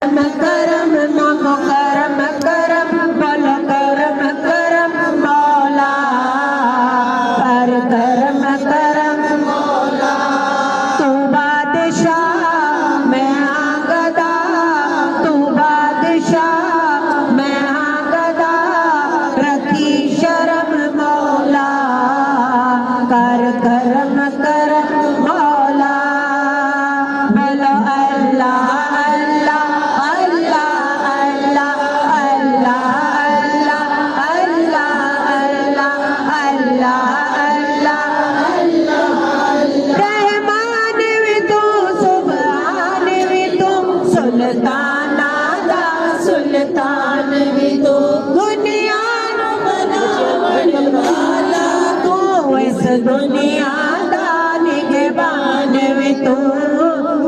करम नामो करम करम बोलो करम करम मौला कर करम करम मौला तू बादशाह मैं आगदा तू बादशाह मैं आगदा रखी शर्म मौला कर करम करम मौला बोलो अल्लाह सुल्तान भी तू दुनिया बनावण वाला तू इस दुनिया दा निगहबान भी तू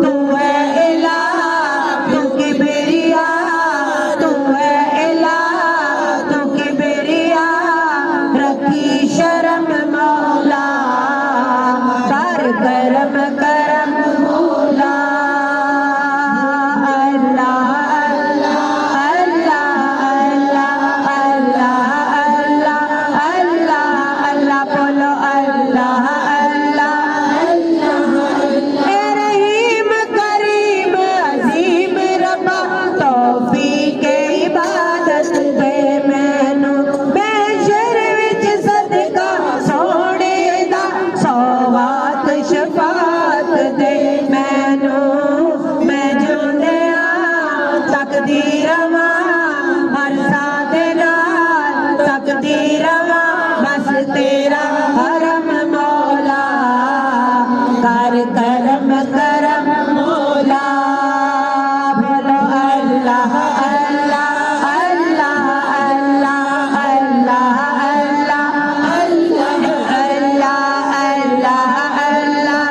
तू है इलाह तू किबरिया तू है इलाह तू किबरिया रखी शर्म मौला कर करम करम मौला बस तेरा हरम मौला कर करम करम मौला बोलो अल्लाह अल्लाह अल्लाह अल्लाह अल्लाह अल्लाह अल्लाह अल्लाह अल्लाह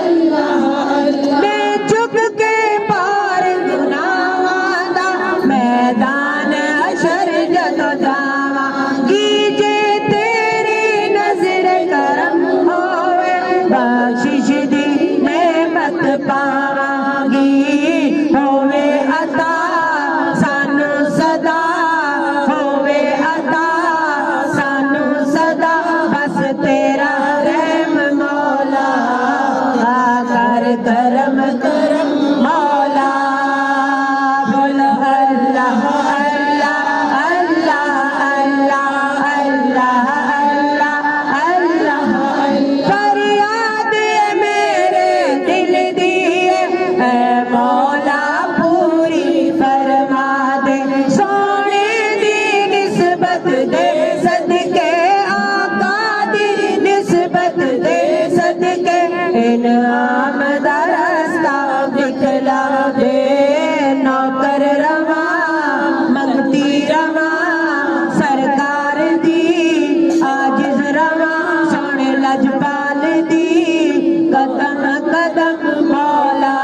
अल्लाह मैं झुक के पार गुनाहां दा मैदान हशर जदों जावां बख्शिश दी नेमत पावांगी होवे अता सानू सदा होवे अता सानू सदा बस तेरा रहम मौला कर करम करम मौला बोलो अल्लाह अल्लाह अल्लाह अल्लाह अल्लाह अल्लाह फरियाद मेरे दिल दी है मौला पूरी फरमा दे सोने दी निस्बत दे सदके आका दी निस्बत दे सदके इनाम दा रास्ता दिखला दे नौकर रवा मंगती रवा सरकार दी आजिज रवा सोने लजपाल दी कदम कदम मौला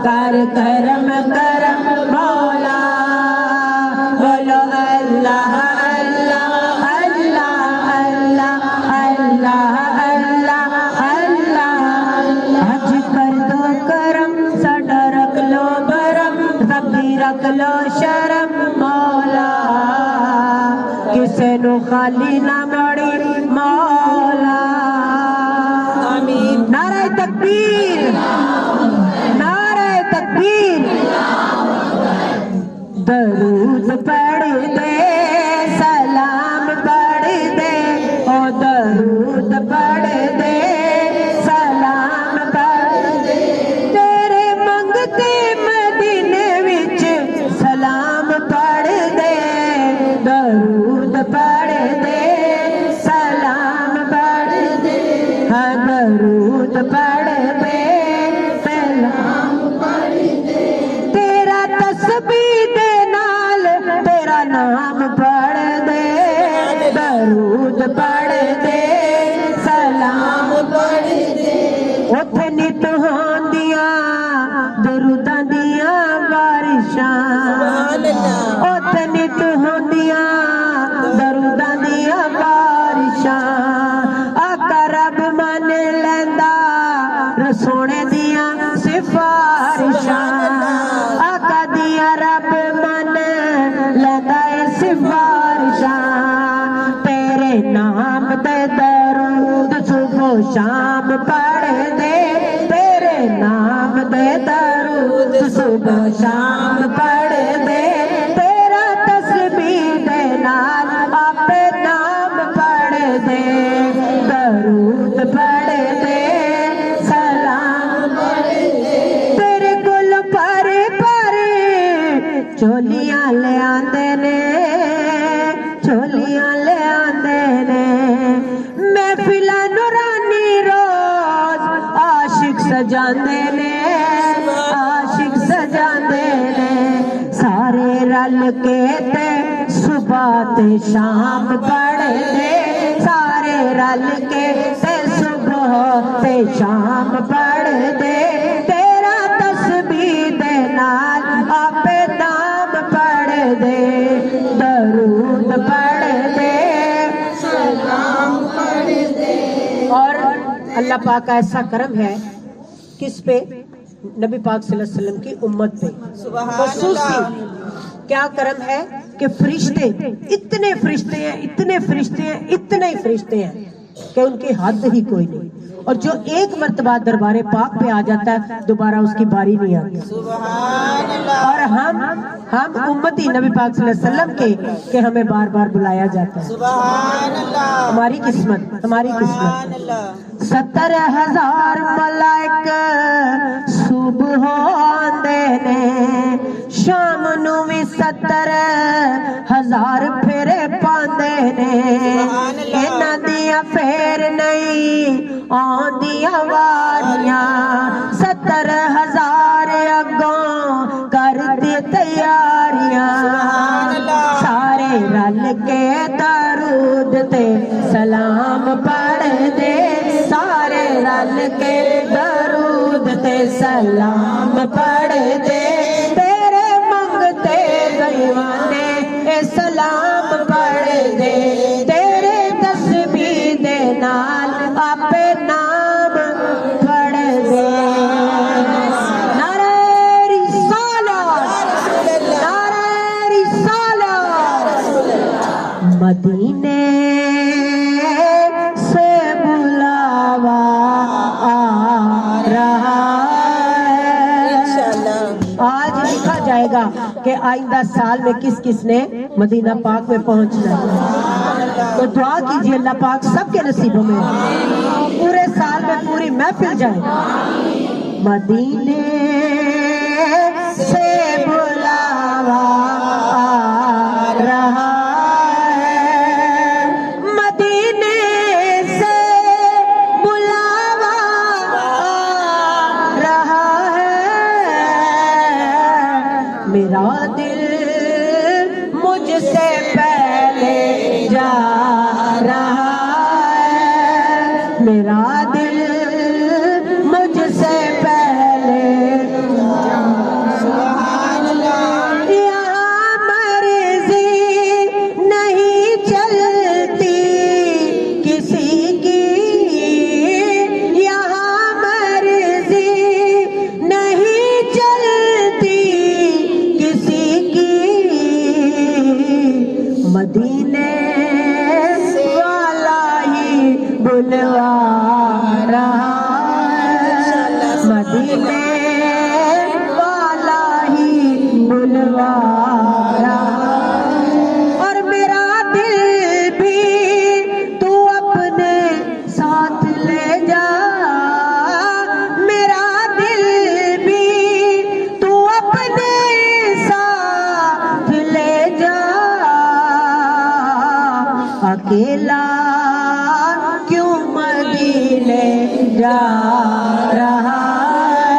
कर करम करम मौला बोलो अल्लाह अल्लाह अल्लाह अल्लाह अल्लाह अल्लाह अल्लाह हज कर दो करम साडा रख लो बरम सबी रख लो शर्म मौला किसे नु खाली ना मोड़ी मौला आमीन नारे तकबीर नारे तकबीर दरूद पढ़ दे सलाम पढ़ दे ओ दरूद पढ़ दे सलाम पढ़ दे तेरे मंगते मदीने विच सलाम पढ़ दे दरूद पढ़ दे सलाम पढ़ दे हाँ दरूद पढ़ दे सलाम पढ़ दे तेरा तस्बीह दे नाल तेरा नाम पढ़ दे दरूद पढ़ दे सलाम पढ़ दे उथे नित होंदियां दरूदां दियां बारिशां उथे नित होंदियां दरूदां दियां बारिशां आका रब मन लैंदा सोने दियां सिफारिशां आका सुबह शाम पढ़ दे तेरा तस्बीह दे नाल आपे नाम पढ़ दे दरूद पढ़ दे सलाम पढ़ दे तेरे कोल पर चोलियां ले आंदे ने चोलियां ले आंदे ने महफिलां नूरानी रोज आशिक सजांदे ने आशिक सजांदे ने सारे रल के ते सुबह ते शाम पढ़ दे सारे रल के ते सुबह ते शाम पढ़ दे तेरा तस्बीह दे नाल आपे नाम पढ़ दे दरूद पढ़ दे सलाम पढ़ दे। और अल्लाह पाक का ऐसा करम है किस पे? नबी पाक सल्लल्लाहु अलैहि वसल्लम की उम्मत पे खुसूसी क्या करम है कि फरिश्ते इतने फरिश्ते हैं इतने फरिश्ते हैं इतने ही फरिश्ते हैं कि उनकी हद ही कोई नहीं और जो एक मर्तबा दरबारे पाक पे आ जाता है दोबारा उसकी बारी नहीं आती। सुभान अल्लाह। और हम उम्मती नबी पाक सल्लल्लाहु अलैहि वसल्लम के हमें बार बार बुलाया जाता है। सुभान अल्लाह। हमारी किस्मत 70,000 मलाइक सुबह आंदे ने शाम नू भी 70,000 फेरे पांदे ने इन्हां दियां फेर नहीं आंदियां वारियां 70,000 अगों कर दी तैयारियां सारे रल के दरूद ते सलाम पढ़ दे सारे रल के दरूद ते सलाम पढ़ दे तेरे मंगते दीवाने ए सलाम पढ़ दे तेरे तस्बीह दे नाल आपे नाम पढ़ दे। नारे रिसालत नारे रिसालत मदीने से बुलावा आ रहा है। आज लिखा जाएगा कि आइंदा साल में किस किस ने मदीना पाक में पहुंचना है तो दुआ कीजिए अल्लाह पाक सबके नसीबों में पूरे साल में पूरी महफिल जाए। मदीने से बुलावा आ रहा है मदीने से बुलावा आ रहा है मेरा दिल मुझसे पहले जा रहा है मेरा दिल मुझसे पहले यहाँ मर्जी नहीं चलती किसी की यहाँ मर्जी नहीं चलती किसी की मदीने वाला ही बुलवा रहा है मदीने वाला ही बुलवा रहा और मेरा दिल भी तू अपने साथ ले जा मेरा दिल भी तू अपने साथ ले जा अकेला क्यों मदीने जा रहा है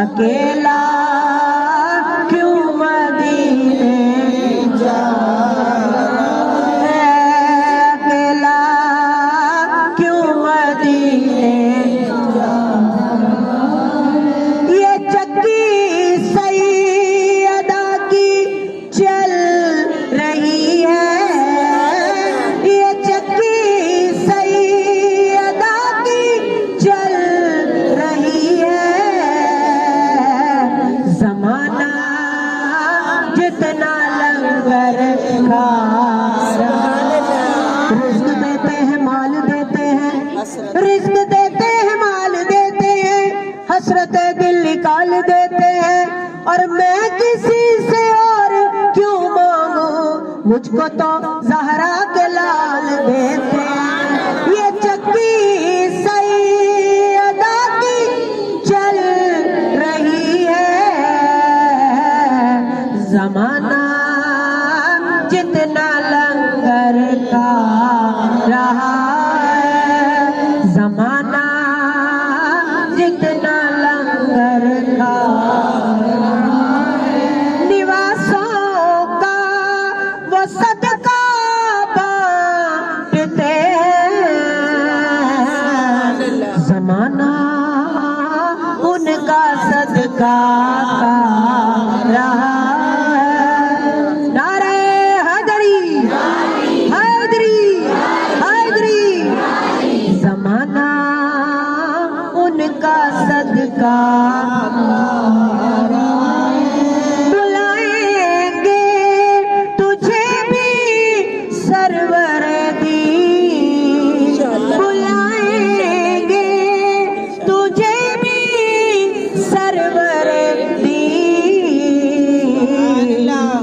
अकेला क्यों मदीने जा रहा है अकेला क्यों मदीने जा रहा है ये चक्की सैयदा की चल रही है ये चक्की सैयदा की चल रही है जमाना जितना लंगर खा रहा रिज्क देते हैं माल देते हैं रिज्क देते हैं माल देते हैं हसरत दिल निकाल देते हैं और मैं किसी से और क्यों मांगू, मुझको तो ज़हरा के लाल देते हैं। ये चक्की सही अदा की चल रही है, ज़माना जितना लंगर का रहा है, ज़माना जितना लंगर का निवासों का वो सदका बांटते हैं, ज़माना उनका सदका का रहा है। नारे हैदरी हैदरी हैदरी, ज़माना उनका सदका बुलाएंगे तुझे भी सरवर दी, बुलाएंगे तुझे भी सरवर दी।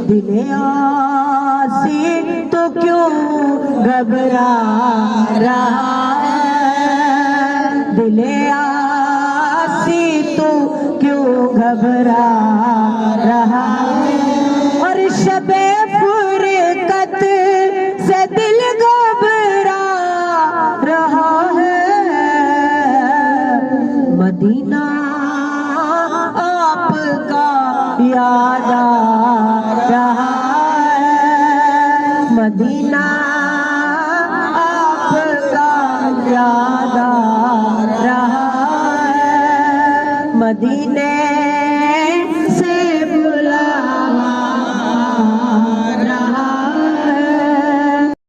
दिले आसी तो क्यों घबरा रहा है, दिले आसी तो क्यों घबरा रहा है। और शबे फुरकत से दिल घबरा रहा है, मदीना आपका याद आ रहा है, मदीना आपका याद आ रहा है, मदीने